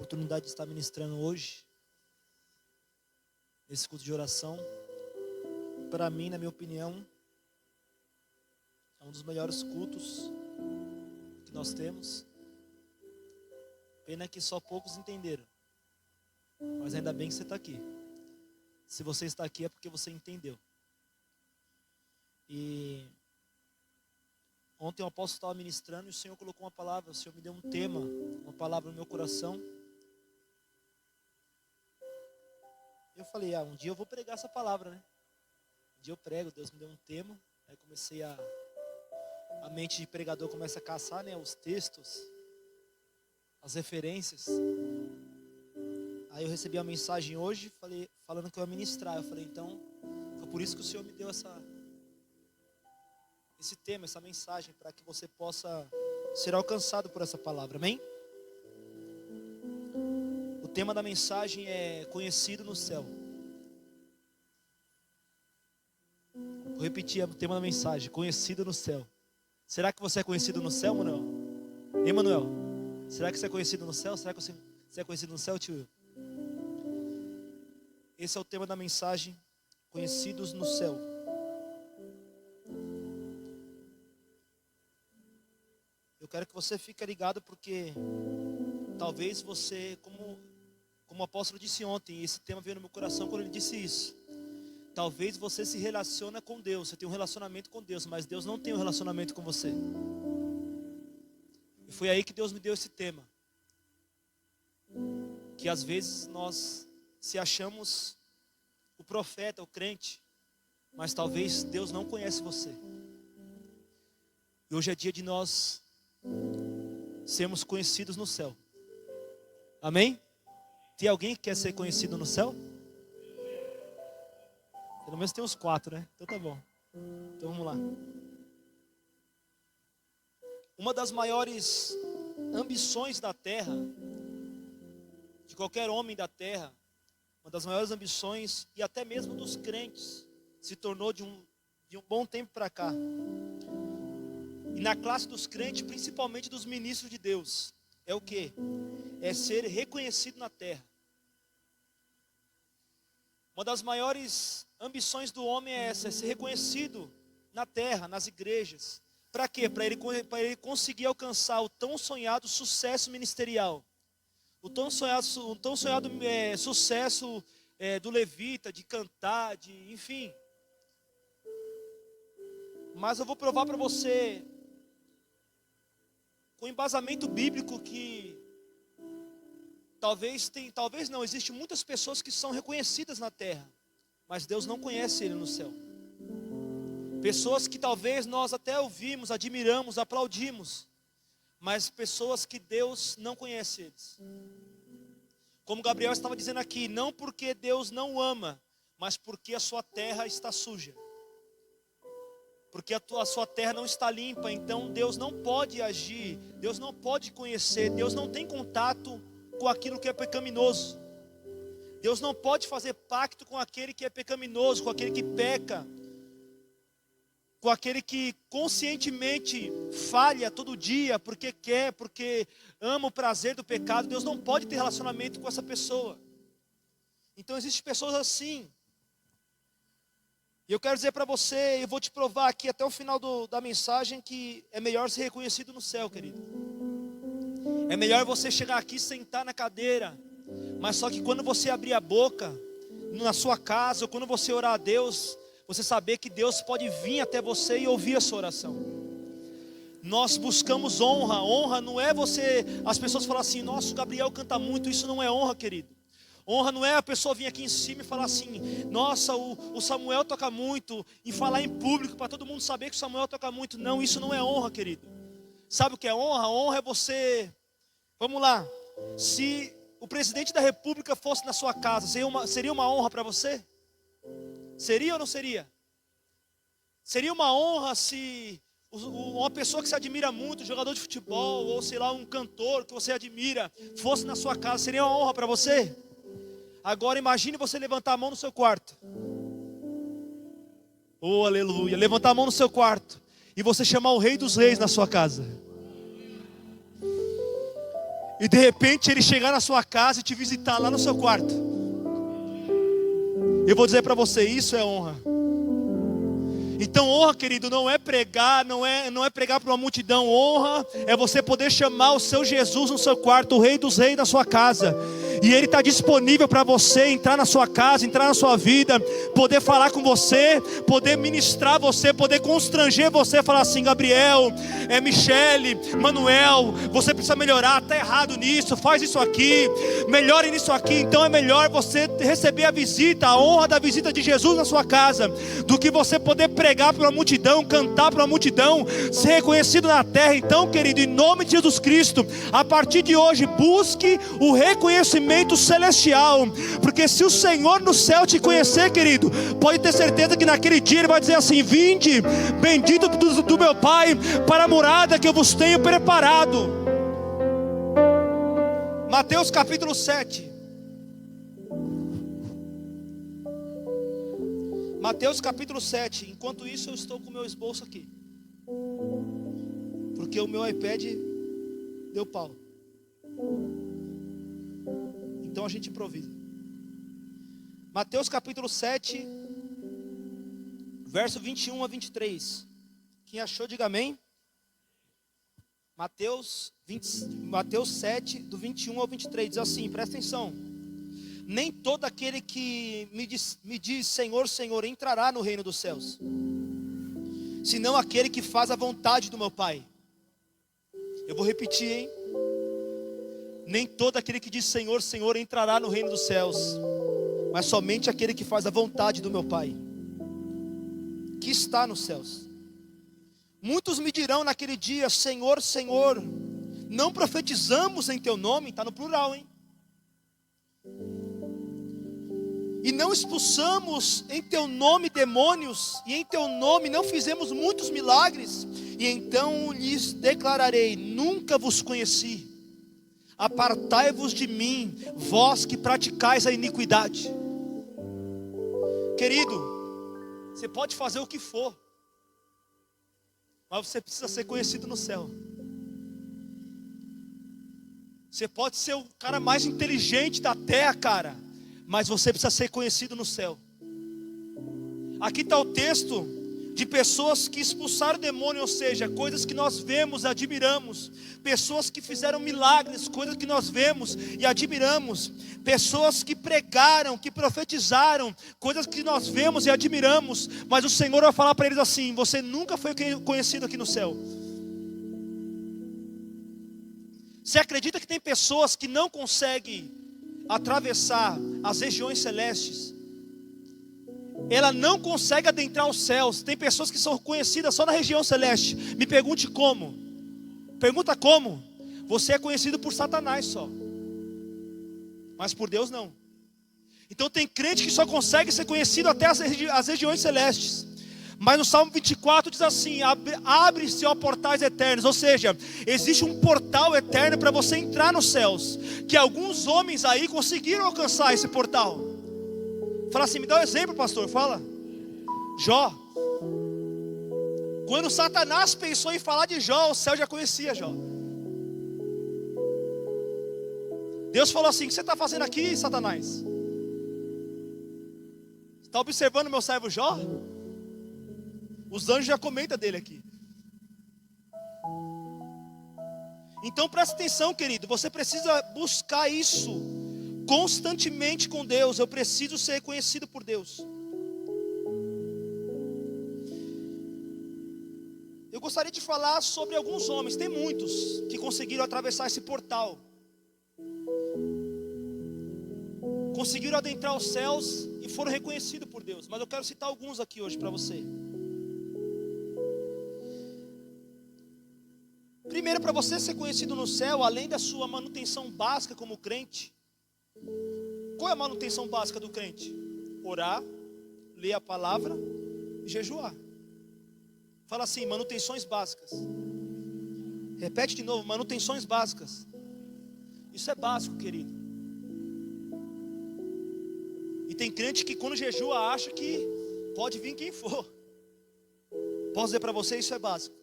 oportunidade de estar ministrando hoje, nesse culto de oração. Para mim, na minha opinião, é um dos melhores cultos que nós temos. Pena que só poucos entenderam, mas ainda bem que você está aqui. Se você está aqui é porque você entendeu. E ontem o apóstolo estava ministrando e o Senhor colocou uma palavra, o Senhor me deu um tema, uma palavra no meu coração. Eu falei, um dia eu vou pregar essa palavra, né? Um dia eu prego, Deus me deu um tema. Aí comecei a mente de pregador começa a caçar, né? Os textos, as referências. Aí eu recebi a mensagem hoje, falando que eu ia ministrar. Eu falei, então, foi por isso que o Senhor me deu esse tema, essa mensagem, para que você possa ser alcançado por essa palavra, amém? O tema da mensagem é conhecido no céu. Vou repetir o tema da mensagem, conhecido no céu. Será que você é conhecido no céu, Manuel? Hein, Manuel? Será que você é conhecido no céu? Será que você é conhecido no céu, tio? Esse é o tema da mensagem, conhecidos no céu. Eu quero que você fique ligado, porque talvez você, como o apóstolo disse ontem, esse tema veio no meu coração quando ele disse isso. Talvez você se relaciona com Deus, você tem um relacionamento com Deus, mas Deus não tem um relacionamento com você. E foi aí que Deus me deu esse tema. Que às vezes nós se achamos o profeta, o crente, mas talvez Deus não conhece você. E hoje é dia de nós sermos conhecidos no céu. Amém? Tem alguém que quer ser conhecido no céu? Pelo menos tem uns 4, né? Então tá bom. Então vamos lá. Uma das maiores ambições da terra, de qualquer homem da terra, uma das maiores ambições, e até mesmo dos crentes, se tornou de um bom tempo para cá. E na classe dos crentes, principalmente dos ministros de Deus, é o quê? É ser reconhecido na terra. Uma das maiores ambições do homem é essa, é ser reconhecido na terra, nas igrejas. Para quê? Para ele conseguir alcançar o tão sonhado sucesso ministerial. O tão sonhado sucesso do levita, de cantar, enfim. Mas eu vou provar para você, com embasamento bíblico, que talvez não, existem muitas pessoas que são reconhecidas na terra, mas Deus não conhece ele no céu. Pessoas que talvez nós até ouvimos, admiramos, aplaudimos, mas pessoas que Deus não conhece eles. Como Gabriel estava dizendo aqui, não porque Deus não ama, mas porque a sua terra está suja. Porque a sua terra não está limpa, então Deus não pode agir, Deus não pode conhecer, Deus não tem contato com aquilo que é pecaminoso. Deus não pode fazer pacto com aquele que é pecaminoso, com aquele que peca, com aquele que conscientemente falha todo dia, porque quer, porque ama o prazer do pecado. Deus não pode ter relacionamento com essa pessoa. Então existem pessoas assim. E eu quero dizer para você, eu vou te provar aqui até o final da mensagem, que é melhor ser reconhecido no céu, querido. É melhor você chegar aqui, sentar na cadeira, mas só que quando você abrir a boca, na sua casa, ou quando você orar a Deus, você saber que Deus pode vir até você e ouvir a sua oração. Nós buscamos honra. Honra não é as pessoas falam assim, nossa, o Gabriel canta muito. Isso não é honra, querido. Honra não é a pessoa vir aqui em cima e falar assim, nossa, o Samuel toca muito, e falar em público para todo mundo saber que o Samuel toca muito. Não, isso não é honra, querido. Sabe o que é honra? Honra é você, vamos lá, se o presidente da república fosse na sua casa, seria uma honra para você? Seria ou não seria? Seria uma honra se uma pessoa que você admira muito, um jogador de futebol, ou sei lá, um cantor que você admira, fosse na sua casa, seria uma honra para você? Agora imagine você levantar a mão no seu quarto. Oh, aleluia. Levantar a mão no seu quarto e você chamar o Rei dos Reis na sua casa. e de repente ele chegar na sua casa e te visitar lá no seu quarto. Eu vou dizer para você, isso é honra. Então honra, querido, não é pregar, não é pregar para uma multidão. Honra é você poder chamar o seu Jesus no seu quarto, o Rei dos Reis na sua casa. E Ele está disponível para você entrar na sua casa, entrar na sua vida, poder falar com você, poder ministrar você, poder constranger você, falar assim: Gabriel, Michele, Manuel, você precisa melhorar, está errado nisso, faz isso aqui, melhore nisso aqui. Então é melhor você receber a visita, a honra da visita de Jesus na sua casa, do que você poder pregar para uma multidão, cantar para uma multidão, ser reconhecido na terra. Então, querido, em nome de Jesus Cristo, a partir de hoje, busque o reconhecimento celestial, porque se o Senhor no céu te conhecer, querido, pode ter certeza que naquele dia Ele vai dizer assim: vinde, bendito do meu Pai, para a morada que eu vos tenho preparado. Mateus capítulo 7. Mateus capítulo 7. Enquanto isso, eu estou com o meu esboço aqui, porque o meu iPad deu pau. Então a gente improvisa. Mateus capítulo 7, verso 21 a 23. Quem achou, diga amém. Mateus 7, do 21 ao 23, diz assim, presta atenção: nem todo aquele que me diz Senhor, Senhor, entrará no reino dos céus, senão aquele que faz a vontade do meu Pai. Eu vou repetir, hein? Nem todo aquele que diz Senhor, Senhor entrará no reino dos céus, mas somente aquele que faz a vontade do meu Pai, que está nos céus. Muitos me dirão naquele dia: Senhor, Senhor, não profetizamos em teu nome? Está no plural, hein? E não expulsamos em teu nome demônios, e em teu nome não fizemos muitos milagres? E então lhes declararei: nunca vos conheci. Apartai-vos de mim, vós que praticais a iniquidade. Querido, você pode fazer o que for, mas você precisa ser conhecido no céu. Você pode ser o cara mais inteligente da terra, cara, mas você precisa ser conhecido no céu. Aqui está o texto de pessoas que expulsaram o demônio, ou seja, coisas que nós vemos e admiramos. Pessoas que fizeram milagres, coisas que nós vemos e admiramos. Pessoas que pregaram, que profetizaram, coisas que nós vemos e admiramos. Mas o Senhor vai falar para eles assim: você nunca foi conhecido aqui no céu. Você acredita que tem pessoas que não conseguem atravessar as regiões celestes? Ela não consegue adentrar os céus. Tem pessoas que são conhecidas só na região celeste. Me pergunte como. Pergunta como. Você é conhecido por Satanás só, mas por Deus não. Então tem crente que só consegue ser conhecido até as regiões celestes. Mas no Salmo 24 diz assim: abre-se, ó portais eternos. Ou seja, existe um portal eterno para você entrar nos céus, que alguns homens aí conseguiram alcançar esse portal. Fala assim, me dá um exemplo, pastor. Fala. Jó. Quando Satanás pensou em falar de Jó, o céu já conhecia Jó. Deus falou assim: o que você está fazendo aqui, Satanás? Está observando meu servo Jó? Os anjos já comentam dele aqui. Então presta atenção, querido. Você precisa buscar isso constantemente com Deus. Eu preciso ser reconhecido por Deus. Eu gostaria de falar sobre alguns homens, tem muitos, que conseguiram atravessar esse portal, conseguiram adentrar os céus e foram reconhecidos por Deus. Mas eu quero citar alguns aqui hoje para você. Primeiro, para você ser conhecido no céu, além da sua manutenção básica como crente, qual é a manutenção básica do crente? Orar, ler a palavra e jejuar. Fala assim, manutenções básicas. Repete de novo, manutenções básicas. Isso é básico, querido. E tem crente que quando jejua acha que pode vir quem for. Posso dizer para você, isso é básico.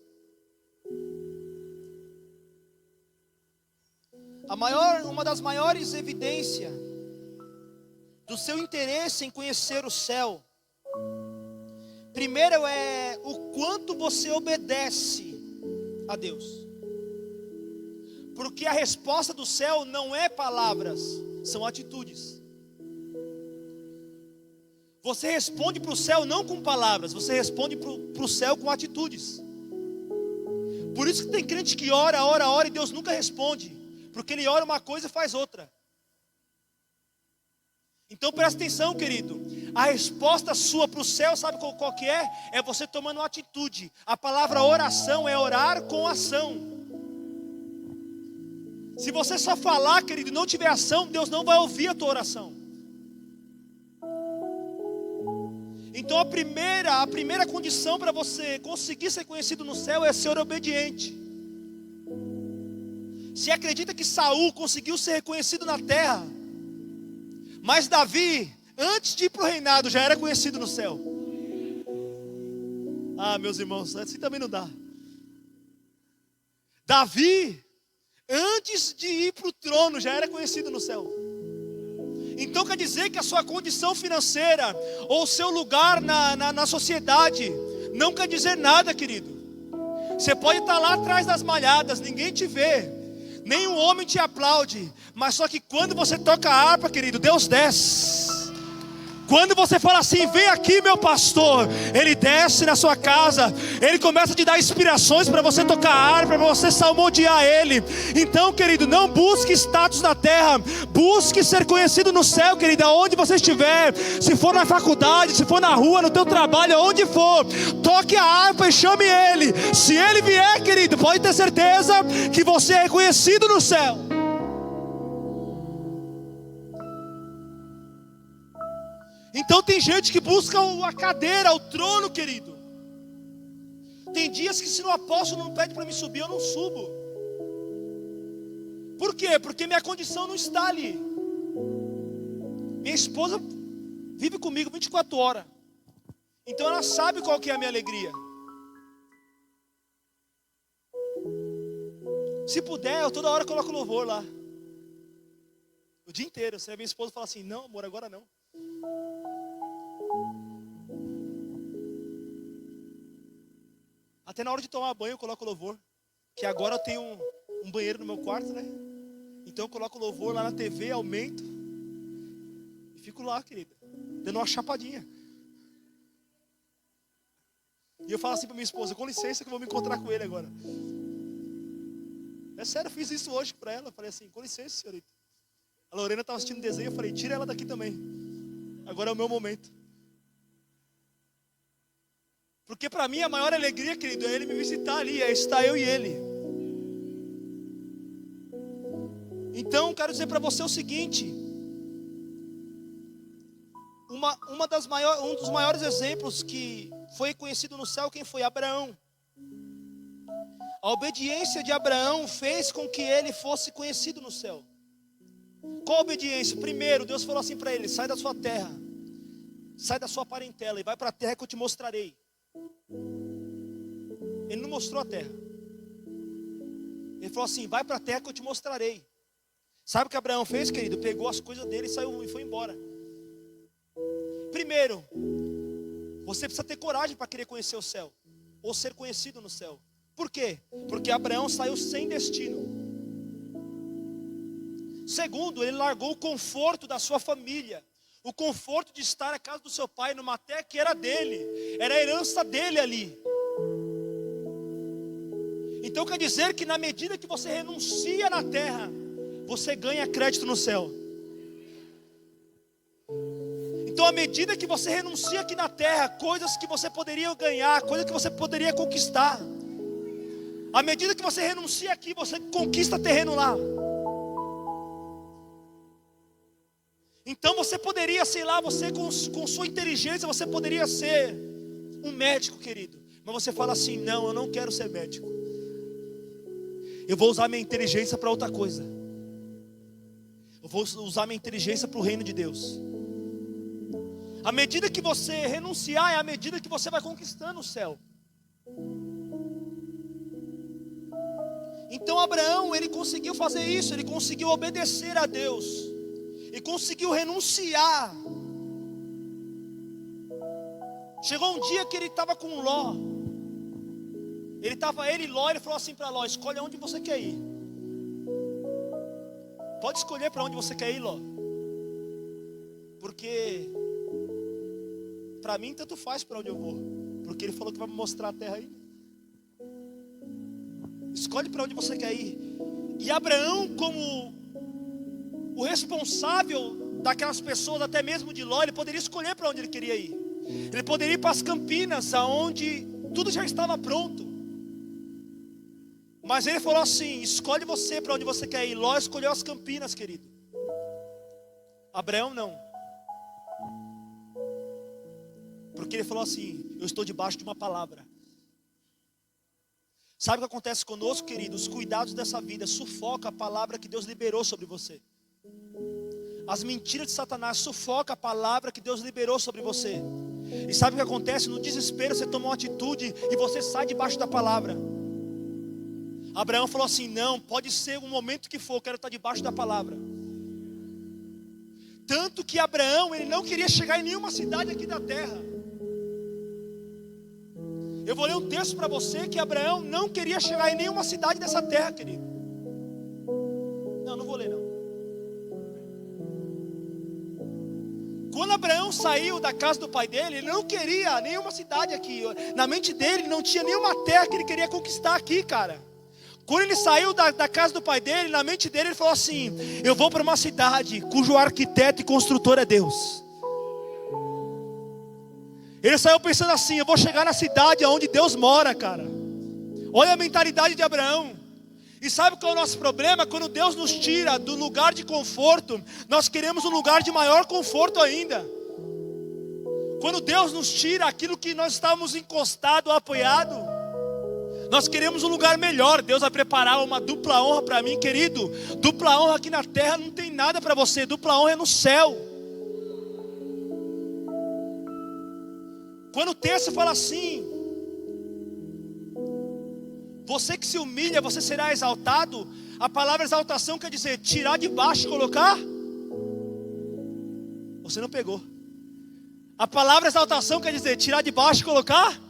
uma das maiores evidências do seu interesse em conhecer o céu, primeiro é o quanto você obedece a Deus. Porque a resposta do céu não é palavras, são atitudes. Você responde para o céu não com palavras, você responde para o céu com atitudes. Por isso que tem crente que ora e Deus nunca responde, porque ele ora uma coisa e faz outra. Então presta atenção, querido, a resposta sua para o céu, sabe qual que é? É você tomando uma atitude. A palavra oração é orar com ação. Se você só falar, querido, e não tiver ação, Deus não vai ouvir a tua oração. Então a primeira condição para você conseguir ser conhecido no céu é ser obediente. Se acredita que Saul conseguiu ser reconhecido na terra, mas Davi, antes de ir para o reinado, já era conhecido no céu. Ah, meus irmãos, assim também não dá. Davi, antes de ir para o trono, já era conhecido no céu. Então quer dizer que a sua condição financeira, ou o seu lugar na sociedade, não quer dizer nada, querido. Você pode estar lá atrás das malhadas, ninguém te vê, nenhum homem te aplaude, mas só que quando você toca a harpa, querido, Deus desce. Quando você fala assim, vem aqui meu pastor, Ele desce na sua casa, Ele começa a te dar inspirações para você tocar a harpa, para você salmodiar Ele. Então, querido, não busque status na terra, busque ser conhecido no céu, querido, aonde você estiver. Se for na faculdade, se for na rua, no teu trabalho, aonde for, toque a harpa e chame Ele. Se Ele vier, querido, pode ter certeza que você é reconhecido no céu. Então tem gente que busca a cadeira, o trono, querido. Tem dias que se o apóstolo não pede para me subir, eu não subo. Por quê? Porque minha condição não está ali. Minha esposa vive comigo 24 horas. Então ela sabe qual que é a minha alegria. Se puder, eu toda hora coloco louvor lá. O dia inteiro. Se a minha esposa fala assim, não amor, agora não. Até na hora de tomar banho eu coloco louvor. Que agora eu tenho um banheiro no meu quarto, né? Então eu coloco louvor lá na TV, aumento. E fico lá, querida, dando uma chapadinha. E eu falo assim para minha esposa, com licença que eu vou me encontrar com ele agora. É sério, eu fiz isso hoje para ela. Eu falei assim, com licença, senhorita. A Lorena estava assistindo desenho, eu falei, tira ela daqui também. Agora é o meu momento. Porque para mim a maior alegria, querido, é Ele me visitar ali, é estar eu e Ele. Então quero dizer para você o seguinte: um dos maiores exemplos que foi conhecido no céu, quem foi? Abraão. A obediência de Abraão fez com que ele fosse conhecido no céu. Qual a obediência? Primeiro, Deus falou assim para ele, sai da sua terra, sai da sua parentela e vai para a terra que eu te mostrarei. Ele não mostrou a terra. Ele falou assim, vai para a terra que eu te mostrarei. Sabe o que Abraão fez, querido? Pegou as coisas dele e saiu e foi embora. Primeiro, você precisa ter coragem para querer conhecer o céu, ou ser conhecido no céu. Por quê? Porque Abraão saiu sem destino. Segundo, ele largou o conforto da sua família, o conforto de estar na casa do seu pai, numa terra que era dele, era a herança dele ali. Então quer dizer que na medida que você renuncia na terra, você ganha crédito no céu. Então à medida que você renuncia aqui na terra, coisas que você poderia ganhar, coisas que você poderia conquistar, à medida que você renuncia aqui, você conquista terreno lá. Então você poderia, sei lá, você com sua inteligência, você poderia ser um médico, querido. Mas você fala assim, não, eu não quero ser médico. Eu vou usar minha inteligência para outra coisa. Eu vou usar minha inteligência para o reino de Deus. À medida que você renunciar, é à medida que você vai conquistando o céu. Então Abraão, ele conseguiu fazer isso, ele conseguiu obedecer a Deus, e conseguiu renunciar. Chegou um dia que ele estava com Ló, ele e Ló, ele falou assim para Ló: escolhe onde você quer ir, pode escolher para onde você quer ir, Ló, porque para mim tanto faz para onde eu vou, porque ele falou que vai me mostrar a terra aí. Escolhe para onde você quer ir. E Abraão, como o responsável daquelas pessoas, até mesmo de Ló, ele poderia escolher para onde ele queria ir. Ele poderia ir para as campinas, aonde tudo já estava pronto. Mas ele falou assim: escolhe você para onde você quer ir. Ló escolheu as campinas, querido. Abraão não. Porque ele falou assim: eu estou debaixo de uma palavra. Sabe o que acontece conosco, querido? Os cuidados dessa vida sufocam a palavra que Deus liberou sobre você. As mentiras de Satanás sufocam a palavra que Deus liberou sobre você. E sabe o que acontece? No desespero você toma uma atitude e você sai debaixo da palavra. Abraão falou assim: não, pode ser o momento que for, eu quero estar debaixo da palavra. Tanto que Abraão, ele não queria chegar em nenhuma cidade aqui da terra. Eu vou ler um texto para você que Abraão não queria chegar em nenhuma cidade dessa terra, querido. Não vou ler não. Quando Abraão saiu da casa do pai dele, ele não queria nenhuma cidade aqui. Na mente dele não tinha nenhuma terra que ele queria conquistar aqui, cara. Quando ele saiu da casa do pai dele, na mente dele ele falou assim: eu vou para uma cidade cujo arquiteto e construtor é Deus. Ele saiu pensando assim: eu vou chegar na cidade onde Deus mora, cara. Olha a mentalidade de Abraão. E sabe qual é o nosso problema? Quando Deus nos tira do lugar de conforto, nós queremos um lugar de maior conforto ainda. Quando Deus nos tira aquilo que nós estávamos encostado ou apoiado, nós queremos um lugar melhor. Deus vai preparar uma dupla honra para mim, querido. Dupla honra aqui na terra não tem nada para você. Dupla honra é no céu. Quando o texto fala assim: você que se humilha, você será exaltado. A palavra exaltação quer dizer tirar de baixo e colocar. Você não pegou. A palavra exaltação quer dizer tirar de baixo e colocar.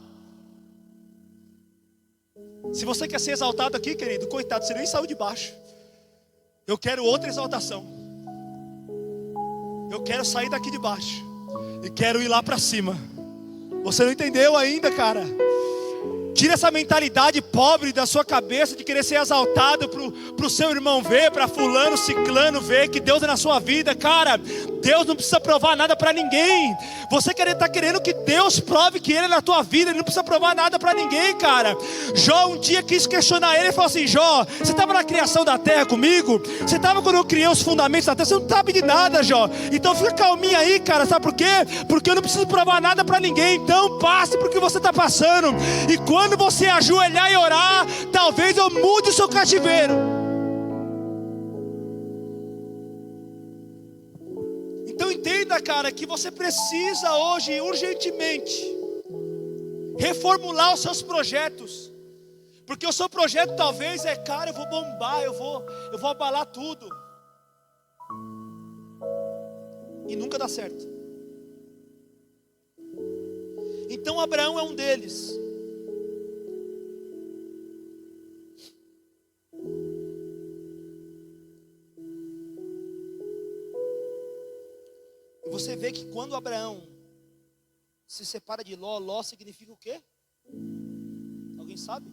Se você quer ser exaltado aqui, querido, coitado, você nem saiu de baixo. Eu quero outra exaltação. Eu quero sair daqui de baixo e quero ir lá para cima. Você não entendeu ainda, cara? Tira essa mentalidade pobre da sua cabeça de querer ser exaltado para o seu irmão ver, para fulano, ciclano ver que Deus é na sua vida. Cara, Deus não precisa provar nada para ninguém. Você está querendo que Deus prove que Ele é na tua vida. Ele não precisa provar nada para ninguém, cara. Jó um dia quis questionar ele e falou assim: Jó, você estava na criação da terra comigo? Você estava quando eu criei os fundamentos da terra? Você não sabe de nada, Jó. Então fica calminho aí, cara. Sabe por quê? Porque eu não preciso provar nada para ninguém. Então passe por que você está passando. E quando você ajoelhar e orar, talvez eu mude o seu cativeiro. Então entenda, cara, que você precisa hoje, urgentemente, reformular os seus projetos. Porque o seu projeto talvez é: cara, eu vou bombar, eu vou abalar tudo. E nunca dá certo. Então Abraão é um deles. Você vê que quando Abraão se separa de Ló, Ló significa o quê? Alguém sabe?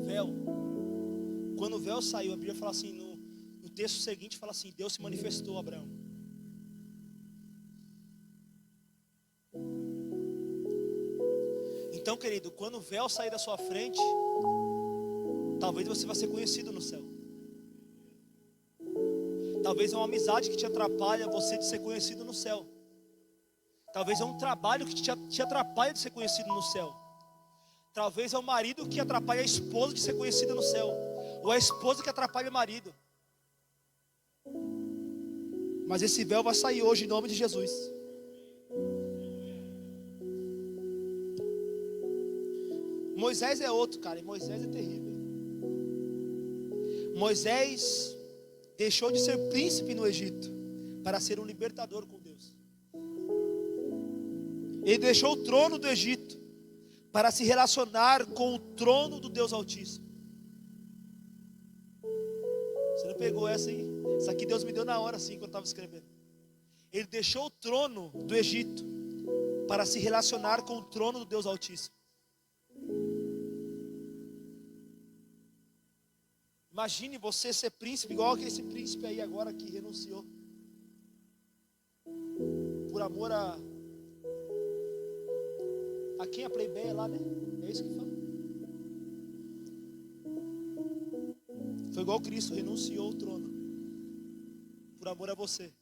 Véu. Quando o véu saiu, a Bíblia fala assim, no texto seguinte fala assim: Deus se manifestou a Abraão. Então, querido, quando o véu sair da sua frente, talvez você vai ser conhecido no céu. Talvez é uma amizade que te atrapalha você de ser conhecido no céu. Talvez é um trabalho que te atrapalha de ser conhecido no céu. Talvez é o marido que atrapalha a esposa de ser conhecida no céu. Ou a esposa que atrapalha o marido. Mas esse véu vai sair hoje em nome de Jesus. Moisés é outro, cara, e Moisés é terrível. Moisés deixou de ser príncipe no Egito para ser um libertador com Deus. Ele deixou o trono do Egito para se relacionar com o trono do Deus Altíssimo. Você não pegou essa aí? Essa aqui Deus me deu na hora, assim, quando eu estava escrevendo. Ele deixou o trono do Egito para se relacionar com o trono do Deus Altíssimo. Imagine você ser príncipe, igual que esse príncipe aí agora que renunciou. Por amor a quem? A plebeia lá, né? É isso que fala. Foi igual Cristo, renunciou ao trono. Por amor a você.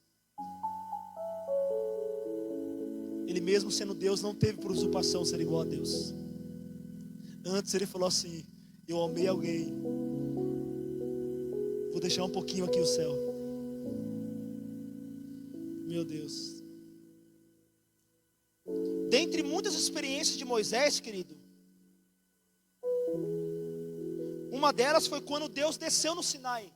Ele mesmo sendo Deus não teve por usurpação ser igual a Deus. Antes ele falou assim: eu amei alguém, vou deixar um pouquinho aqui o céu. Meu Deus. Dentre muitas experiências de Moisés, querido, uma delas foi quando Deus desceu no Sinai.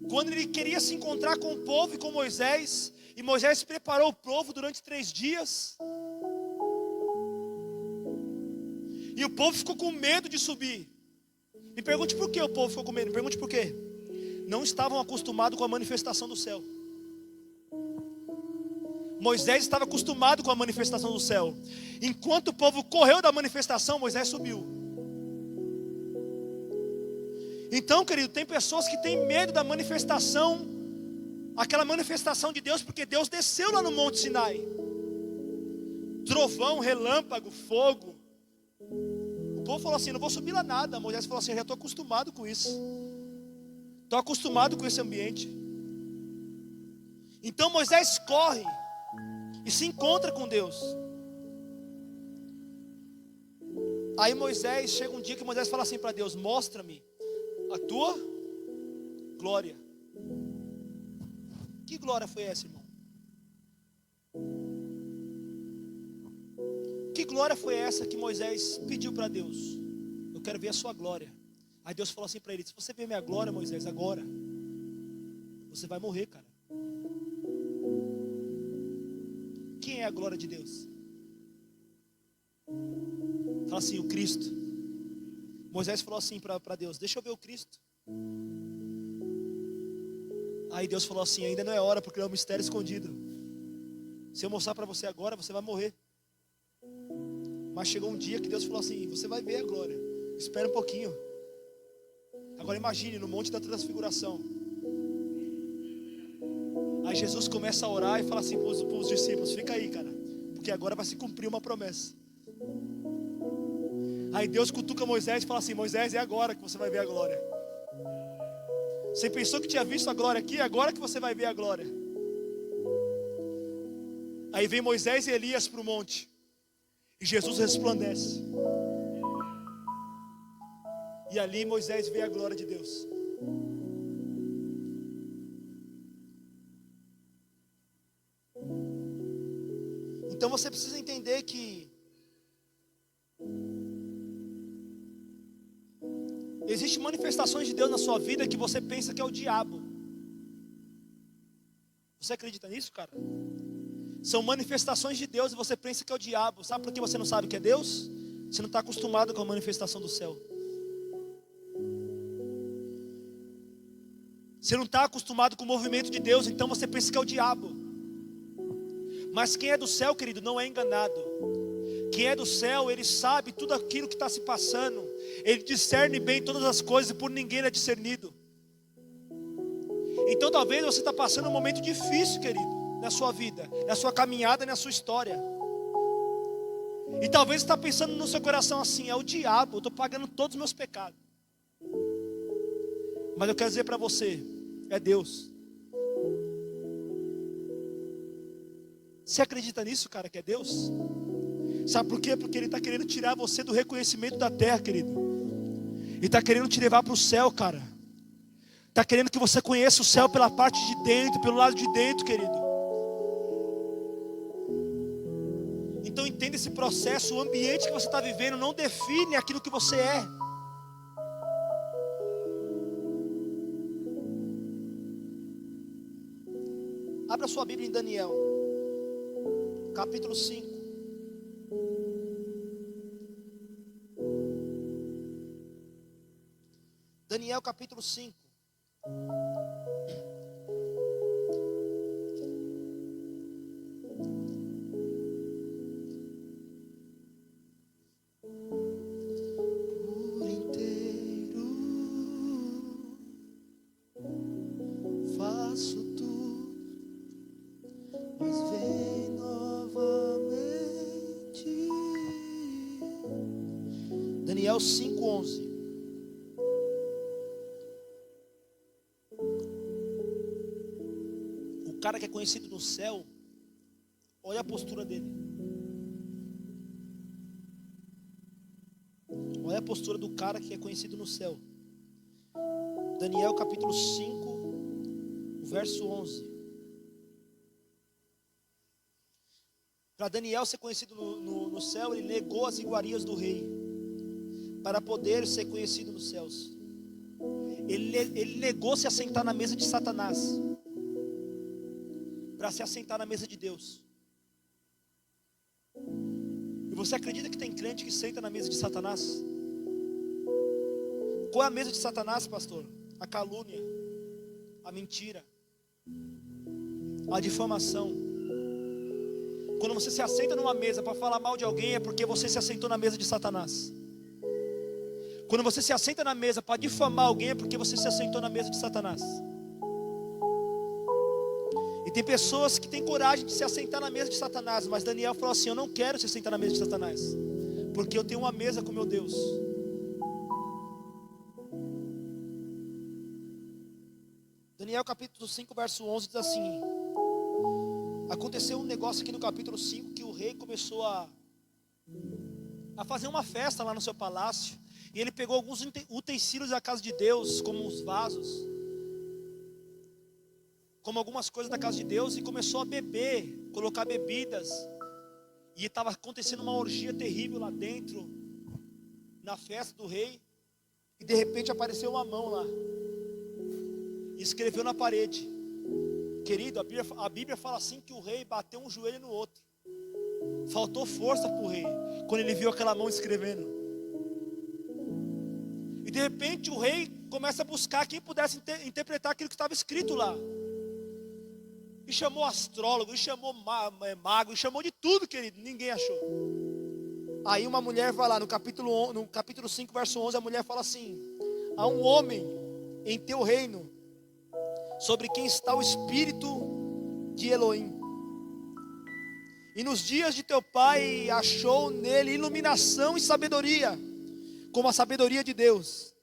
Quando ele queria se encontrar com o povo e com Moisés, e Moisés preparou o povo durante 3 dias. E o povo ficou com medo de subir. Me pergunte por que o povo ficou com medo. Me pergunte por quê. Não estavam acostumados com a manifestação do céu. Moisés estava acostumado com a manifestação do céu. Enquanto o povo correu da manifestação, Moisés subiu. Então, querido, tem pessoas que têm medo da manifestação, aquela manifestação de Deus, porque Deus desceu lá no Monte Sinai. Trovão, relâmpago, fogo. O povo falou assim: não vou subir lá nada. Moisés falou assim: eu já estou acostumado com isso. Estou acostumado com esse ambiente. Então Moisés corre e se encontra com Deus. Aí Moisés, chega um dia que Moisés fala assim para Deus: mostra-me a tua glória. Que glória foi essa, irmão? Que glória foi essa que Moisés pediu para Deus? Eu quero ver a sua glória. Aí Deus falou assim para ele: se você ver minha glória, Moisés, agora você vai morrer, cara. Quem é a glória de Deus? Fala assim: o Cristo. Moisés falou assim para Deus: deixa eu ver o Cristo. Aí Deus falou assim: ainda não é hora, porque é um mistério escondido. Se eu mostrar para você agora, você vai morrer. Mas chegou um dia que Deus falou assim: você vai ver a glória. Espera um pouquinho. Agora imagine, no Monte da Transfiguração. Aí Jesus começa a orar e fala assim para os discípulos: fica aí, cara, porque agora vai se cumprir uma promessa. Aí Deus cutuca Moisés e fala assim: Moisés, é agora que você vai ver a glória. Você pensou que tinha visto a glória aqui? É agora que você vai ver a glória. Aí vem Moisés e Elias para o monte, e Jesus resplandece. E ali Moisés vê a glória de Deus. Então você precisa entender que existem manifestações de Deus na sua vida que você pensa que é o diabo. Você acredita nisso, cara? São manifestações de Deus e você pensa que é o diabo. Sabe por que você não sabe que é Deus? Você não está acostumado com a manifestação do céu. Você não está acostumado com o movimento de Deus, então você pensa que é o diabo. Mas quem é do céu, querido, não é enganado. Quem é do céu, ele sabe tudo aquilo que está se passando. Ele discerne bem todas as coisas e por ninguém é discernido. Então talvez você está passando um momento difícil, querido, na sua vida, na sua caminhada, na sua história. E talvez você está pensando no seu coração assim: é o diabo, eu estou pagando todos os meus pecados. Mas eu quero dizer para você: é Deus. Você acredita nisso, cara, que é Deus? Sabe por quê? Porque Ele está querendo tirar você do reconhecimento da terra, querido. Ele está querendo te levar para o céu, cara. Está querendo que você conheça o céu pela parte de dentro, pelo lado de dentro, querido. Então entenda esse processo, o ambiente que você está vivendo não define aquilo que você é. Abra sua Bíblia em Daniel, capítulo 5. Daniel capítulo 5. Por inteiro faço tudo, mas vem novamente. Daniel 5:11. O cara que é conhecido no céu, olha a postura dele. Olha a postura do cara que é conhecido no céu. Daniel capítulo 5, verso 11. Para Daniel ser conhecido no céu, ele negou as iguarias do rei, para poder ser conhecido nos céus. Ele negou se assentar na mesa de Satanás, para se assentar na mesa de Deus. E você acredita que tem crente que senta na mesa de Satanás? Qual é a mesa de Satanás, pastor? A calúnia, a mentira, a difamação. Quando você se assenta numa mesa para falar mal de alguém, é porque você se assentou na mesa de Satanás. Quando você se assenta na mesa para difamar alguém, é porque você se assentou na mesa de Satanás. E tem pessoas que têm coragem de se assentar na mesa de Satanás, mas Daniel falou assim: eu não quero se assentar na mesa de Satanás, porque eu tenho uma mesa com meu Deus. Daniel capítulo 5, verso 11 diz assim: aconteceu um negócio aqui no capítulo 5, que o rei começou a fazer uma festa lá no seu palácio, e ele pegou alguns utensílios da casa de Deus, como os vasos, como algumas coisas da casa de Deus, e começou a beber, colocar bebidas, e estava acontecendo uma orgia terrível lá dentro, na festa do rei, e de repente apareceu uma mão lá, e escreveu na parede. Querido, a Bíblia fala assim que o rei bateu um joelho no outro. Faltou força para o rei quando ele viu aquela mão escrevendo. E de repente o rei começa a buscar quem pudesse interpretar aquilo que estava escrito lá. E chamou astrólogo, e chamou mago, e chamou de tudo, querido. Ninguém achou. Aí uma mulher vai lá no capítulo 5, verso 11, a mulher fala assim: há um homem em teu reino, sobre quem está o Espírito de Elohim. E nos dias de teu pai achou nele iluminação e sabedoria, como a sabedoria de Deus.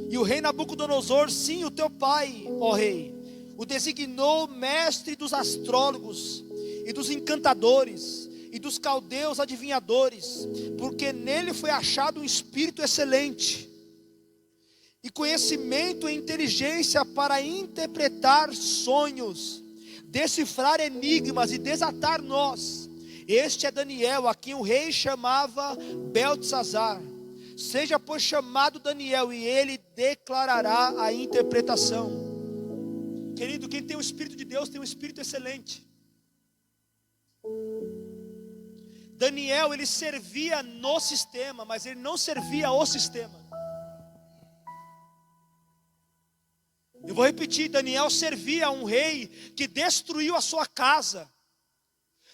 E o rei Nabucodonosor, sim, o teu pai, ó rei, o designou mestre dos astrólogos e dos encantadores e dos caldeus adivinhadores, porque nele foi achado um espírito excelente, e conhecimento e inteligência para interpretar sonhos, decifrar enigmas e desatar nós. Este é Daniel, a quem o rei chamava Beltesazar. Seja pois chamado Daniel, e ele declarará a interpretação. Querido, quem tem o Espírito de Deus tem um Espírito excelente. Daniel, ele servia no sistema, mas ele não servia ao sistema. Eu vou repetir: Daniel servia a um rei que destruiu a sua casa.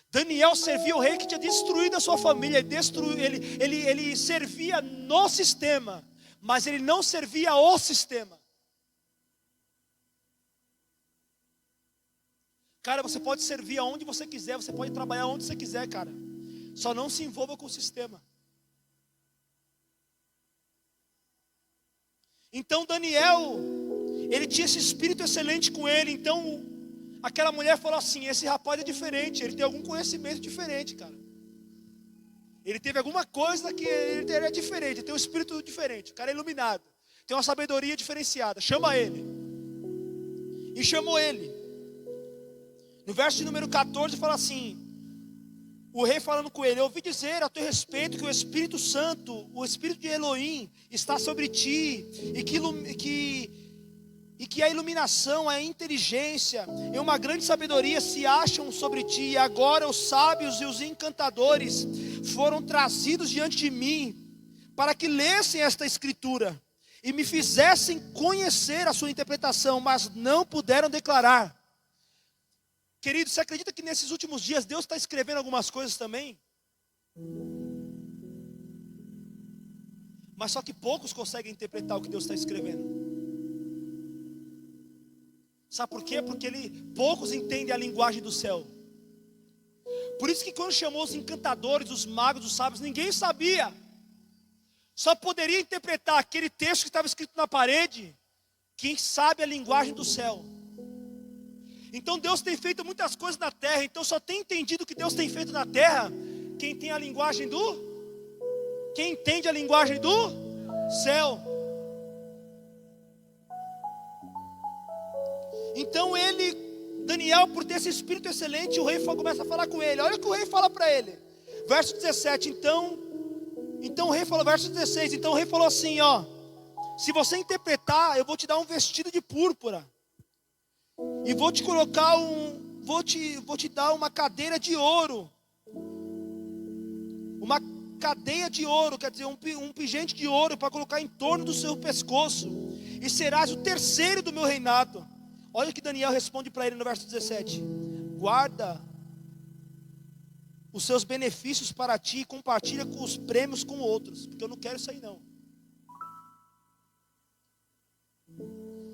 Daniel servia o rei que tinha destruído a sua família. Ele servia no sistema, mas ele não servia ao sistema. Cara, você pode servir aonde você quiser, você pode trabalhar onde você quiser, cara. Só não se envolva com o sistema. Então Daniel, ele tinha esse espírito excelente com ele. Então aquela mulher falou assim: esse rapaz é diferente, ele tem algum conhecimento diferente, cara. Ele teve alguma coisa que ele é diferente, ele tem um espírito diferente, o cara é iluminado, tem uma sabedoria diferenciada, chama ele. E chamou ele. No verso de número 14 fala assim: o rei falando com ele: eu ouvi dizer a teu respeito que o Espírito Santo, o Espírito de Elohim está sobre ti, e que a iluminação, a inteligência e uma grande sabedoria se acham sobre ti. E agora os sábios e os encantadores foram trazidos diante de mim, para que lessem esta escritura e me fizessem conhecer a sua interpretação, mas não puderam declarar. Querido, você acredita que nesses últimos dias Deus está escrevendo algumas coisas também? Mas só que poucos conseguem interpretar o que Deus está escrevendo. Sabe por quê? Porque poucos entendem a linguagem do céu. Por isso que quando chamou os encantadores, os magos, os sábios, ninguém sabia. Só poderia interpretar aquele texto que estava escrito na parede quem sabe a linguagem do céu. Então Deus tem feito muitas coisas na terra. Então só tem entendido o que Deus tem feito na terra quem tem a linguagem quem entende a linguagem do céu. Então Daniel, por ter esse espírito excelente, o rei começa a falar com ele. Olha o que o rei fala para ele. Verso 17, então o rei falou, verso 16, então o rei falou assim, ó: se você interpretar, eu vou te dar um vestido de púrpura, e vou te colocar vou te dar uma cadeira de ouro, uma cadeia de ouro, quer dizer, um pingente de ouro para colocar em torno do seu pescoço, e serás o terceiro do meu reinado. Olha o que Daniel responde para ele no verso 17: guarda os seus benefícios para ti e compartilha com os prêmios com outros, porque eu não quero isso aí não.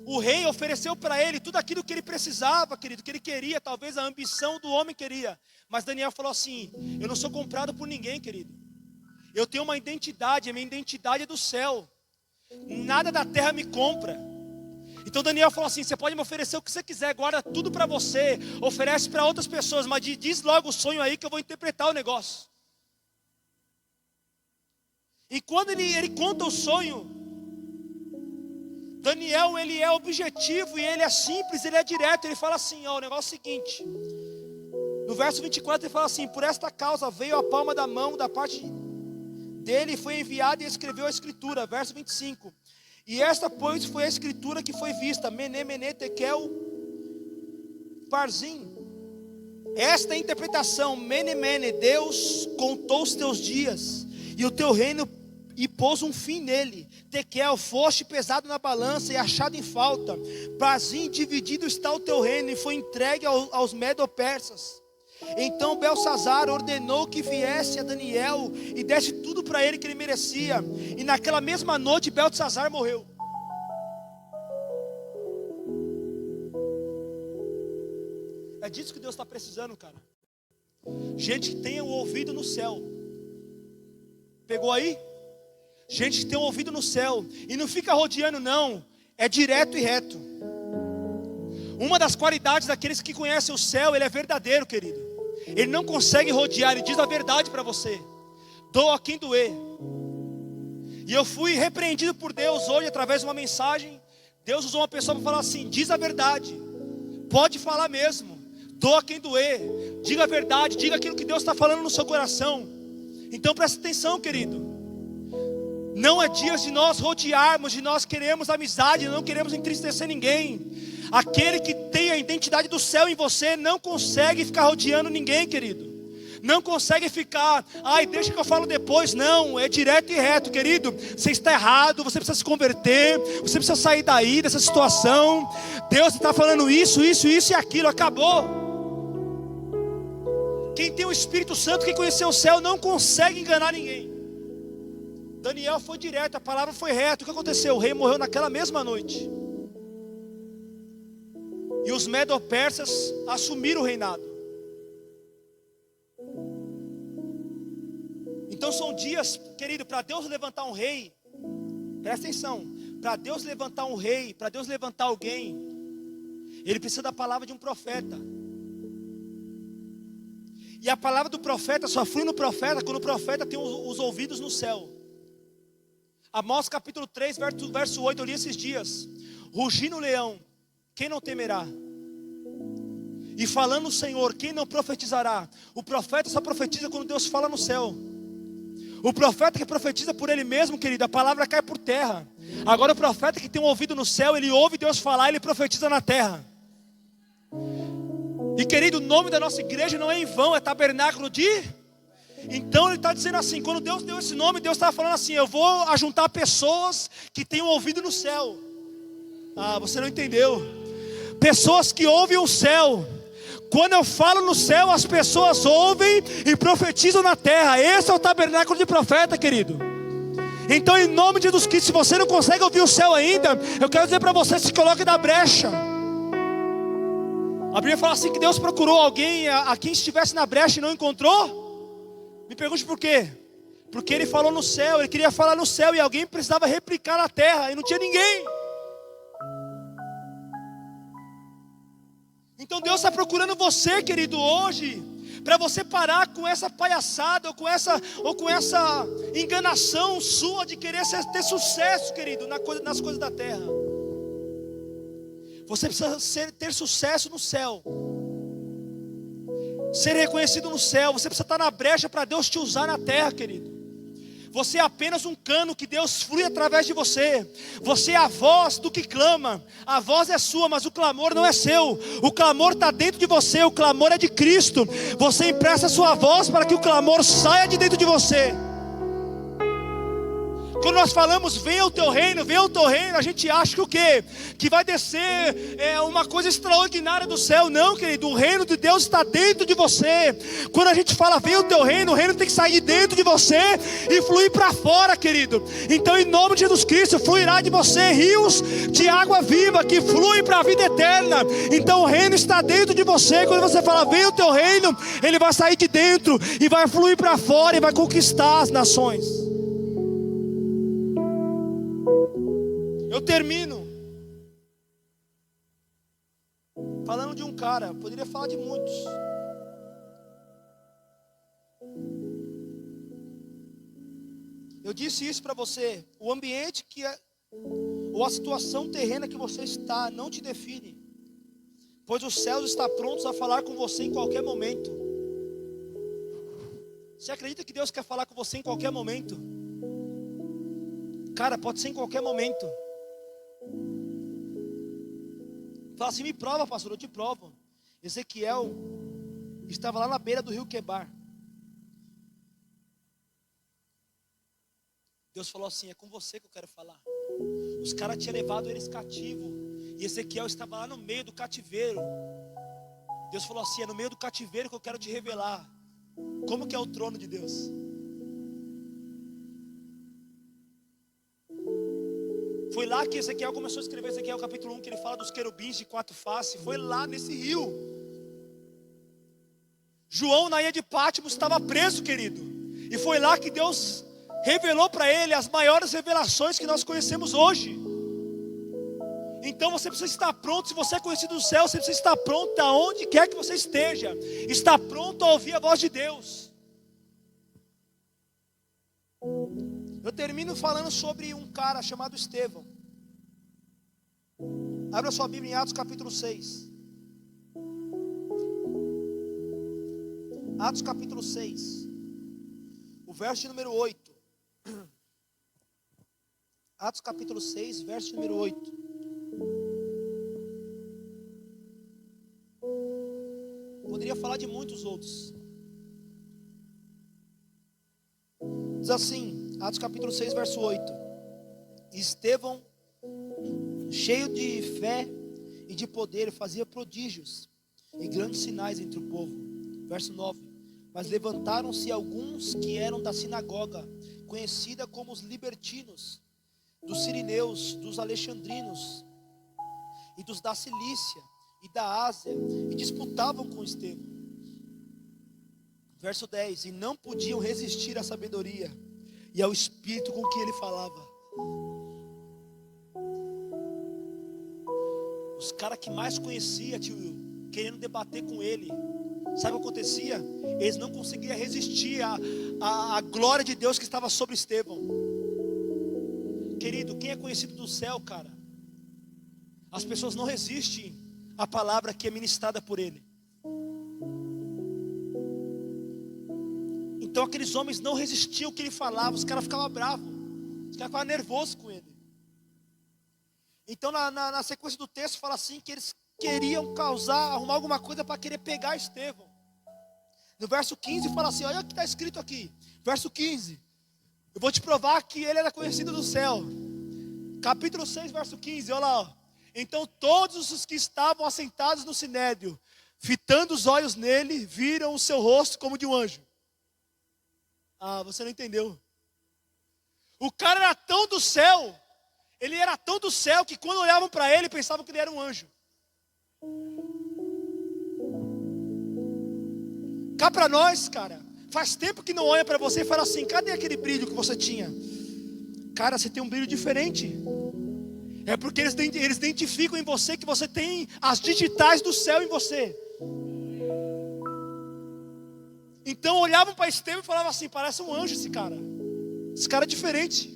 O rei ofereceu para ele tudo aquilo que ele precisava, querido, que ele queria, talvez a ambição do homem queria. Mas Daniel falou assim: eu não sou comprado por ninguém, querido. Eu tenho uma identidade, a minha identidade é do céu. Nada da terra me compra. Então Daniel falou assim: você pode me oferecer o que você quiser, guarda tudo para você, oferece para outras pessoas, mas diz logo o sonho aí que eu vou interpretar o negócio. E quando ele conta o sonho, Daniel, ele é objetivo e ele é simples, ele é direto. Ele fala assim, ó, o negócio é o seguinte. No verso 24 ele fala assim: por esta causa veio a palma da mão da parte dele, foi enviado e escreveu a escritura. Verso 25: e esta, pois, foi a escritura que foi vista, Mene, Mene, Tekel, Parzim. Esta é a interpretação, Mene, Mene, Deus contou os teus dias e o teu reino e pôs um fim nele. Tekel, foste pesado na balança e achado em falta. Parzim, dividido está o teu reino e foi entregue aos medo-persas. Então Belsazar ordenou que viesse a Daniel e desse tudo para ele que ele merecia. E naquela mesma noite Belsazar morreu. É disso que Deus está precisando, cara. Gente que tenha o ouvido no céu. Pegou aí? Gente que tem o ouvido no céu e não fica rodeando não, é direto e reto. Uma das qualidades daqueles que conhecem o céu, ele é verdadeiro, querido. Ele não consegue rodear, ele diz a verdade para você. Doa quem doer. E eu fui repreendido por Deus hoje através de uma mensagem. Deus usou uma pessoa para falar assim: diz a verdade, pode falar mesmo, doa quem doer, diga a verdade, diga aquilo que Deus está falando no seu coração. Então presta atenção, querido. Não é dias de nós rodearmos, de nós queremos amizade, não queremos entristecer ninguém. Aquele que tem a identidade do céu em você não consegue ficar rodeando ninguém, querido. Não consegue ficar, ai, deixa que eu falo depois. Não, é direto e reto, querido. Você está errado, você precisa se converter, você precisa sair daí, dessa situação. Deus está falando isso e aquilo, acabou. Quem tem o Espírito Santo, quem conheceu o céu, não consegue enganar ninguém. Daniel foi direto, a palavra foi reta. O que aconteceu? O rei morreu naquela mesma noite. E os medo-persas assumiram o reinado. Então são dias, querido, para Deus levantar um rei. Presta atenção. Para Deus levantar um rei, para Deus levantar alguém, Ele precisa da palavra de um profeta. E a palavra do profeta só flui no profeta quando o profeta tem os ouvidos no céu. Amós capítulo 3, verso 8, eu li esses dias. Rugindo o leão, quem não temerá? E falando o Senhor, quem não profetizará? O profeta só profetiza quando Deus fala no céu. O profeta que profetiza por ele mesmo, querido, a palavra cai por terra. Agora o profeta que tem um ouvido no céu, ele ouve Deus falar, ele profetiza na terra. E querido, o nome da nossa igreja não é em vão, é tabernáculo de... Então ele está dizendo assim, quando Deus deu esse nome, Deus estava falando assim, eu vou ajuntar pessoas que têm um ouvido no céu. Ah, você não entendeu. Pessoas que ouvem o céu. Quando eu falo no céu, as pessoas ouvem e profetizam na terra. Esse é o tabernáculo de profeta, querido. Então em nome de Jesus Cristo, se você não consegue ouvir o céu ainda, eu quero dizer para você, se coloque na brecha. A Bíblia fala assim que Deus procurou alguém a quem estivesse na brecha e não encontrou. Me pergunte por quê? Porque ele falou no céu, ele queria falar no céu e alguém precisava replicar na terra e não tinha ninguém. Então Deus está procurando você, querido, hoje, para você parar com essa palhaçada ou com essa enganação sua de querer ter sucesso, querido, nas coisas da terra. Você precisa ter sucesso no céu, ser reconhecido no céu. Você precisa estar na brecha para Deus te usar na terra, querido. Você é apenas um cano que Deus flui através de você. Você é a voz do que clama. A voz é sua, mas o clamor não é seu. O clamor está dentro de você, o clamor é de Cristo. Você empresta a sua voz para que o clamor saia de dentro de você. Quando nós falamos, venha o teu reino, a gente acha que o quê? Que vai descer uma coisa extraordinária do céu. Não, querido, o reino de Deus está dentro de você. Quando a gente fala, venha o teu reino, o reino tem que sair de dentro de você e fluir para fora, querido. Então em nome de Jesus Cristo, fluirá de você rios de água viva, que fluem para a vida eterna. Então o reino está dentro de você. Quando você fala, venha o teu reino, ele vai sair de dentro e vai fluir para fora e vai conquistar as nações. Eu termino falando de um cara, poderia falar de muitos. Eu disse isso para você, o ambiente ou a situação terrena que você está não te define, pois os céus estão prontos a falar com você em qualquer momento. Você acredita que Deus quer falar com você em qualquer momento? Cara, pode ser em qualquer momento. Fala assim, me prova, pastor, eu te provo. Ezequiel estava lá na beira do rio Quebar. Deus falou assim, é com você que eu quero falar. Os caras tinham levado eles cativo, e Ezequiel estava lá no meio do cativeiro. Deus falou assim, é no meio do cativeiro que eu quero te revelar como que é o trono de Deus. Foi lá que Ezequiel começou a escrever Ezequiel capítulo 1, que ele fala dos querubins de 4 faces. Foi lá nesse rio. João na ilha de Patmos estava preso, querido. E foi lá que Deus revelou para ele as maiores revelações que nós conhecemos hoje. Então você precisa estar pronto. Se você é conhecido do céu, você precisa estar pronto aonde quer que você esteja. Está pronto a ouvir a voz de Deus. Eu termino falando sobre um cara chamado Estevão. Abra sua Bíblia em Atos capítulo 6. Atos capítulo 6, o verso número 8. Atos capítulo 6, verso número 8. Poderia falar de muitos outros. Diz assim, Atos capítulo 6, verso 8. Estevão, cheio de fé e de poder, fazia prodígios e grandes sinais entre o povo. Verso 9. Mas levantaram-se alguns que eram da sinagoga, conhecida como os libertinos, dos sirineus, dos alexandrinos e dos da Cilícia e da Ásia, e disputavam com Estevão. Verso 10. E não podiam resistir à sabedoria e ao espírito com que ele falava. Os caras que mais conhecia, tio Will, querendo debater com ele, sabe o que acontecia? Eles não conseguiam resistir à glória de Deus que estava sobre Estevão. Querido, quem é conhecido do céu, cara, as pessoas não resistem à palavra que é ministrada por ele. Então aqueles homens não resistiam ao que ele falava, os caras ficavam bravos, os caras ficavam nervosos com ele. Então na sequência do texto fala assim, que eles queriam arrumar alguma coisa para querer pegar Estevão. No verso 15 fala assim, olha o que está escrito aqui, verso 15, eu vou te provar que ele era conhecido do céu. Capítulo 6, verso 15, olha lá, ó. Então todos os que estavam assentados no sinédrio, fitando os olhos nele, viram o seu rosto como de um anjo. Ah, você não entendeu. O cara era tão do céu, ele era tão do céu, que quando olhavam para ele, pensavam que ele era um anjo. Cá para nós, cara, faz tempo que não olha para você e fala assim, cadê aquele brilho que você tinha? Cara, você tem um brilho diferente. É porque eles identificam em você que você tem as digitais do céu em você. Então olhavam para Estevão e falavam assim, parece um anjo esse cara é diferente.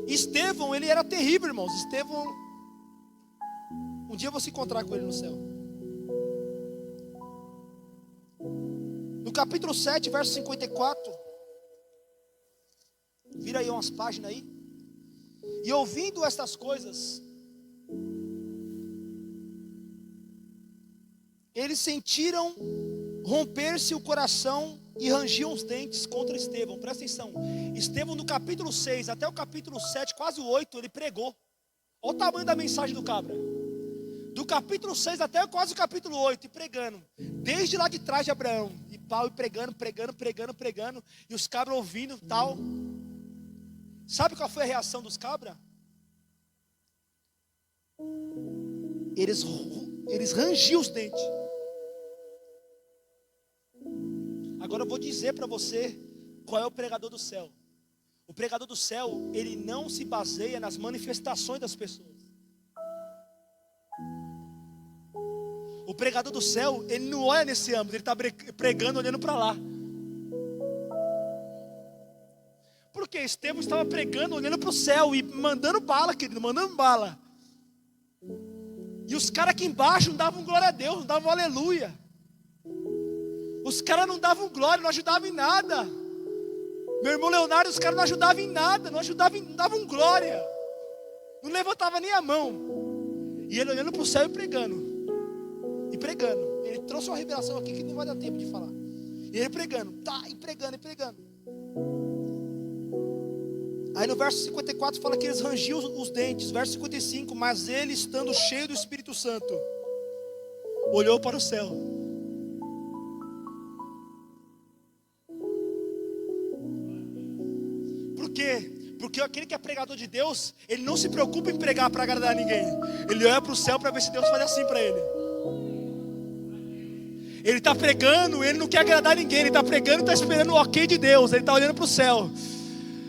Estevão, ele era terrível, irmãos. Estevão, um dia eu vou se encontrar com ele no céu. No capítulo 7, verso 54, vira aí umas páginas aí. E ouvindo estas coisas, eles sentiram romper-se o coração e rangiam os dentes contra Estevão. Presta atenção, Estevão no capítulo 6 até o capítulo 7, quase o 8, ele pregou. Olha o tamanho da mensagem do cabra. Do capítulo 6 até quase o capítulo 8, e pregando, desde lá de trás de Abraão, e pau, e pregando, e os cabras ouvindo e tal. Sabe qual foi a reação dos cabras? Eles rangiam os dentes. Agora eu vou dizer para você qual é o pregador do céu. O pregador do céu, ele não se baseia nas manifestações das pessoas. O pregador do céu, ele não olha nesse âmbito, ele está pregando olhando para lá. Porque Estevão estava pregando olhando para o céu e mandando bala, querido, mandando bala. E os caras aqui embaixo não davam glória a Deus, não davam aleluia. Os caras não davam glória, não ajudavam em nada. Meu irmão Leonardo, os caras não ajudavam em nada, não davam glória. Não levantava nem a mão. E ele olhando para o céu e pregando. E pregando. Ele trouxe uma revelação aqui que não vai dar tempo de falar. E ele pregando, e pregando. Aí no verso 54 fala que eles rangiam os dentes. Verso 55, mas ele, estando cheio do Espírito Santo, olhou para o céu. Por quê? Porque aquele que é pregador de Deus, ele não se preocupa em pregar para agradar ninguém. Ele olha para o céu para ver se Deus faz assim para ele. Ele está pregando, ele não quer agradar ninguém. Ele está pregando e está esperando o ok de Deus. Ele está olhando para o céu.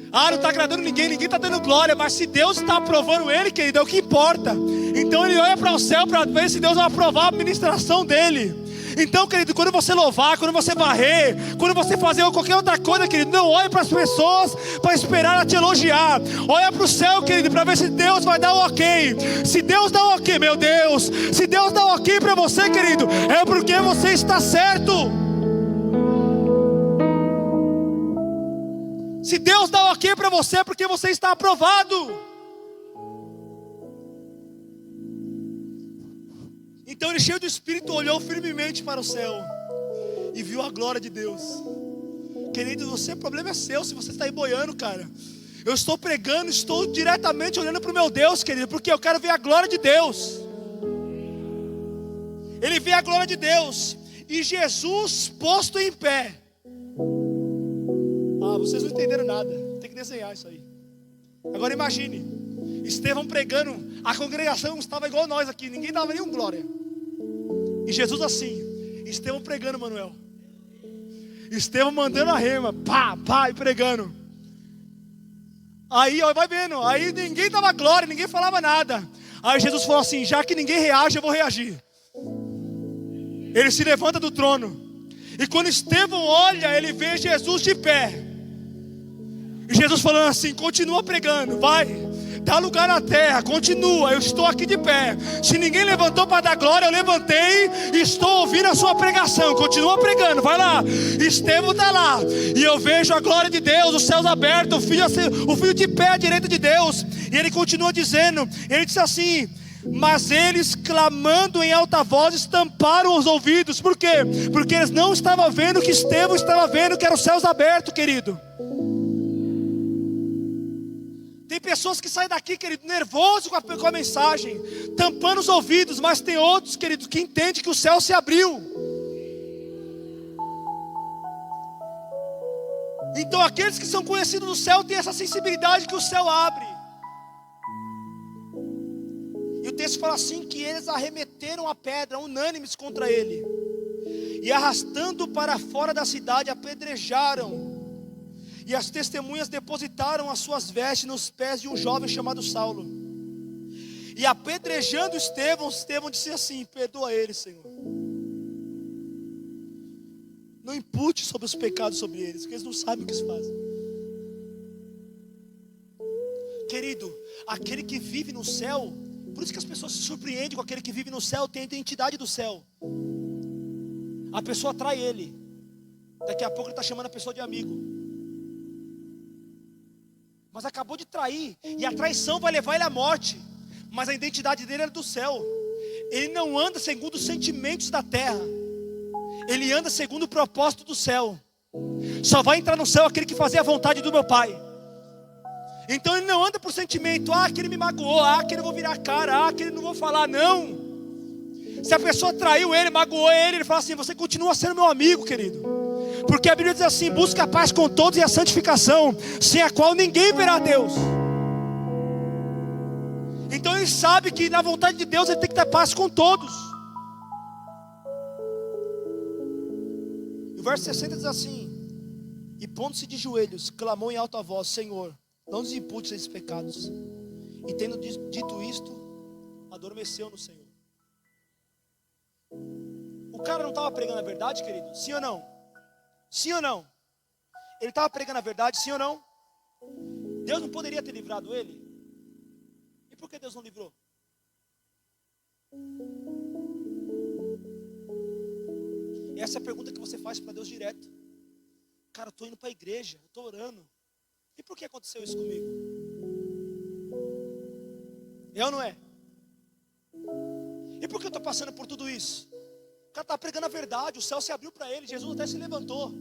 Ah, não está agradando ninguém está dando glória. Mas se Deus está aprovando ele, querido, é o que importa. Então ele olha para o céu para ver se Deus vai aprovar a ministração dele. Então, querido, quando você louvar, quando você varrer, quando você fazer qualquer outra coisa, querido, não olhe para as pessoas para esperar ela te elogiar. Olha para o céu, querido, para ver se Deus vai dar o ok. Se Deus dá o ok, meu Deus, se Deus dá o ok para você, querido, é porque você está certo. Se Deus dá o ok para você, é porque você está aprovado. Então ele, cheio do Espírito, olhou firmemente para o céu e viu a glória de Deus. Querido, o problema é seu se você está aí boiando, cara. Eu estou pregando, estou diretamente olhando para o meu Deus, querido, porque eu quero ver a glória de Deus. Ele vê a glória de Deus. E Jesus posto em pé. Ah, vocês não entenderam nada. Tem que desenhar isso aí. Agora imagine, Estevão pregando, a congregação estava igual nós aqui, ninguém dava nenhum glória. E Jesus assim, Estevão pregando, Manuel. Estevão mandando a rema, pá, e pregando. Aí, ó, vai vendo, aí ninguém dava glória, ninguém falava nada. Aí Jesus falou assim, já que ninguém reage, eu vou reagir. Ele se levanta do trono. E quando Estevão olha, ele vê Jesus de pé. E Jesus falando assim, continua pregando, vai. dá lugar na terra, continua, eu estou aqui de pé. Se ninguém levantou para dar glória, eu levantei e estou ouvindo a sua pregação. Continua pregando, vai lá. Estevão está lá, e eu vejo a glória de Deus, os céus abertos, o filho de pé à direita de Deus. E ele continua dizendo, ele disse assim: mas eles, clamando em alta voz, tamparam os ouvidos. Por quê? Porque eles não estavam vendo o que Estevão estava vendo, que eram os céus abertos, querido. Tem pessoas que saem daqui, querido, nervoso com a mensagem, tampando os ouvidos. Mas tem outros, querido, que entendem que o céu se abriu. Então aqueles que são conhecidos do céu têm essa sensibilidade que o céu abre. E o texto fala assim, que eles arremeteram a pedra, unânimes contra ele, e arrastando para fora da cidade, apedrejaram. E as testemunhas depositaram as suas vestes nos pés de um jovem chamado Saulo. E apedrejando Estevão disse assim: perdoa ele, Senhor. Não impute sobre os pecados sobre eles, porque eles não sabem o que fazem. Querido, aquele que vive no céu, por isso que as pessoas se surpreendem com aquele que vive no céu, tem a identidade do céu. A pessoa atrai ele, daqui a pouco ele está chamando a pessoa de amigo. Mas acabou de trair, e a traição vai levar ele à morte. Mas a identidade dele era do céu. Ele não anda segundo os sentimentos da terra, ele anda segundo o propósito do céu. Só vai entrar no céu aquele que fazer a vontade do meu Pai. Então ele não anda por sentimento, aquele me magoou, aquele eu vou virar a cara, aquele não vou falar, não. Se a pessoa traiu ele, magoou ele, ele fala assim: você continua sendo meu amigo, querido. Porque a Bíblia diz assim: busca a paz com todos e a santificação, sem a qual ninguém verá Deus. Então ele sabe que na vontade de Deus ele tem que ter paz com todos. E o verso 60 diz assim: e pondo-se de joelhos, clamou em alta voz: Senhor, não nos imputes esses pecados. E tendo dito isto, adormeceu no Senhor. O cara não estava pregando a verdade, querido? Sim ou não? Sim ou não? Ele estava pregando a verdade, sim ou não? Deus não poderia ter livrado ele? E por que Deus não livrou? Essa é a pergunta que você faz para Deus direto. Cara, eu estou indo para a igreja, eu estou orando. E por que aconteceu isso comigo? É ou não é? E por que eu estou passando por tudo isso? O cara está pregando a verdade, o céu se abriu para ele, Jesus até se levantou.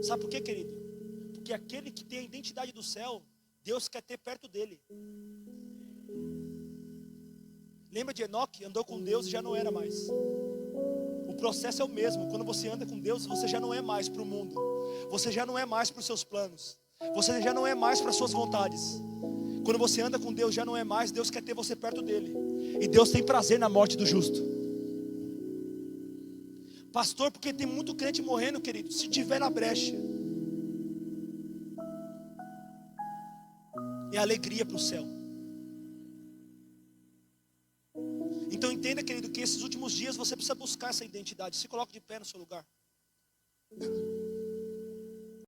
Sabe por quê, querido? Porque aquele que tem a identidade do céu, Deus quer ter perto dele. Lembra de Enoque? Andou com Deus e já não era mais. O processo é o mesmo. Quando você anda com Deus, você já não é mais para o mundo. Você já não é mais para os seus planos. Você já não é mais para as suas vontades. Quando você anda com Deus, já não é mais. Deus quer ter você perto dele. E Deus tem prazer na morte do justo. Pastor, porque tem muito crente morrendo, querido. Se tiver na brecha, é alegria para o céu. Então entenda, querido, que esses últimos dias você precisa buscar essa identidade. Se coloque de pé no seu lugar.